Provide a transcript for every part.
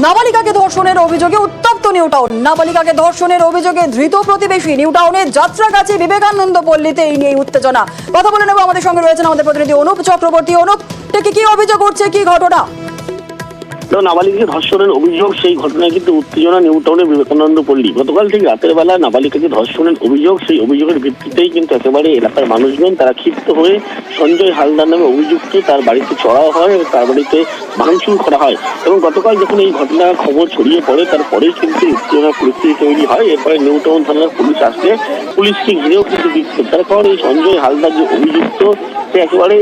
নাবালিকাকে ধর্ষণের অভিযোগে উত্তপ্ত নিউটাউন। নাবালিকাকে ধর্ষণের অভিযোগে ধৃত প্রতিবেশী। নিউটাউনের যাত্রাগাছি বিবেকানন্দ পল্লীতে এই নিয়ে উত্তেজনা। কথা বলে নেব, আমাদের সঙ্গে রয়েছেন আমাদের প্রতিনিধি অনুপ চক্রবর্তী। অনুপ, কি অভিযোগ উঠছে, কি ঘটনা? নাবালিকাকে ধর্ষণের অভিযোগ, সেই ঘটনায় কিন্তু উত্তেজনা নিউটাউনের বিবেকানন্দ পল্লী। গতকাল থেকে রাতের বেলা নাবালিকাকে ধর্ষণের অভিযোগ, সেই অভিযোগের ভিত্তিতেই কিন্তু একেবারে এলাকার মানুষজন তারা ক্ষিপ্ত হয়ে সঞ্জয় হালদার নামে অভিযুক্ত তার বাড়িতে চড়াও হয় এবং তার বাড়িতে ভাঙচুর করা হয়। এবং গতকাল যখন এই ঘটনার খবর ছড়িয়ে পড়ে তারপরেই কিন্তু উত্তেজনার পরিস্থিতি তৈরি হয়। এরপরে নিউটাউন থানার পুলিশ আসলে পুলিশকে ঘিরেও কিন্তু বিক্ষোভ। তারপর এই সঞ্জয় হালদার যে অভিযুক্ত, সে একেবারে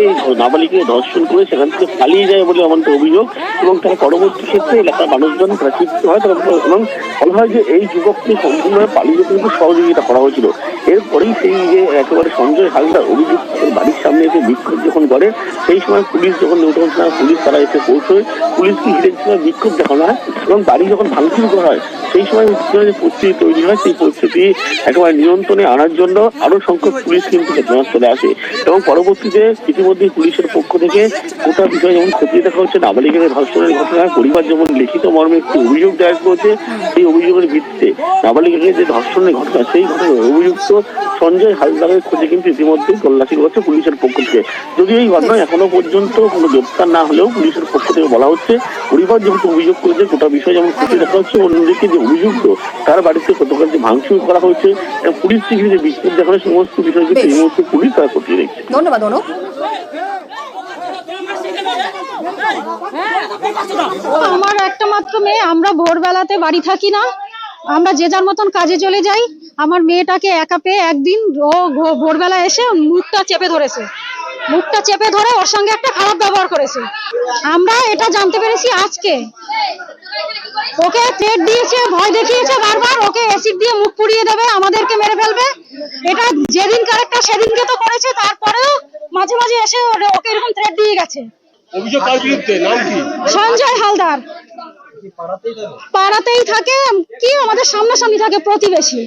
নাবালিকাকে ধর্ষণ করে সেখান থেকে পালিয়ে যায় বলে আমাদের অভিযোগ। এবং তার পরবর্তী ক্ষেত্রে এলাকার মানুষজন ক্ষিপ্ত হয় এবং বলা হয় যে এই যুবককে সম্পূর্ণভাবে পালিয়ে যেতে কিন্তু সহযোগিতা করা হয়েছিল। এরপরেই সেই যে একেবারে সঞ্জয় হালদার অভিযুক্ত বাড়ির সামনে এসে বিক্ষোভ যখন করে, সেই সময় পুলিশ যখন নিউটাউন থানার পুলিশ তারা এসে পৌঁছয়, পুলিশকে ঘিরে বিক্ষোভ দেখানো হয় এবং বাড়ি যখন ভাঙচুর করা হয় সেই সময় যে পরিস্থিতি তৈরি হয়, সেই পরিস্থিতি একেবারে নিয়ন্ত্রণে আনার জন্য আরো সংখ্যক পুলিশ কিন্তু ঘটনাস্থলে আসে। এবং পরবর্তীতে ইতিমধ্যেই পুলিশের পক্ষ থেকে গোটা বিষয় যেমন খতিয়ে দেখা হচ্ছে, নাবালিকাকে ধর্ষণের ঘটনায় পরিবার যেমন লিখিত মর্মে একটি অভিযোগ দায়ের করেছে, সেই অভিযোগের ভিত্তিতে নাবালিকাকে যে ধর্ষণের ঘটনা, সেই ঘটনায় অভিযুক্ত সঞ্জয় হালদারের খোঁজে কিন্তু ইতিমধ্যেই তল্লাশি করছে পুলিশের পক্ষ থেকে। যদিও এই ঘটনায় এখনো পর্যন্ত কোনো গ্রেপ্তার না হলেও পুলিশের পক্ষ থেকে বলা হচ্ছে পরিবার যেহেতু অভিযোগ করেছে, গোটা বিষয় যেমন খতিয়ে দেখা হচ্ছে। অন্যদিকে যে অভিযুক্ত তার বাড়িতে গতকাল যে ভাঙচুর করা হয়েছে, পুলিশ থেকে যে বিক্ষোভ দেখানো, সমস্ত বিষয় কিন্তু এই মুহূর্তে পুলিশ তারা খতিয়ে দেখছে। ধন্যবাদ অনুপ। আমার একটা মাত্র মেয়ে, আমরা ভোরবেলাতে বাড়ি থাকি না, আমরা যে যার মতন কাজে চলে যাই। আমার মেয়েটাকে একা পেয়ে একদিন ও ভোরবেলা এসে মুখটা চেপে ধরে ওর সঙ্গে একটা খারাপ ব্যবহার করেছে। আমরা এটা জানতে পেরেছি আজকে। ওকে থ্রেট দিয়েছে, ভয় দেখিয়েছে বারবার, ওকে অ্যাসিড দিয়ে মুখ পুড়িয়ে দেবে, আমাদেরকে মেরে ফেলবে। এটা যেদিন কারেক্টটা সেদিনকে তো করেছে, তারপরেও মাঝে মাঝে এসে ওকে এরকম থ্রেট দিয়ে গেছে। অভিযোগ কার বিরুদ্ধে? নাম কি? সঞ্জয় হালদার। পাড়াতেই থাকে, কি আমাদের সামনাসামনি থাকে, প্রতিবেশী।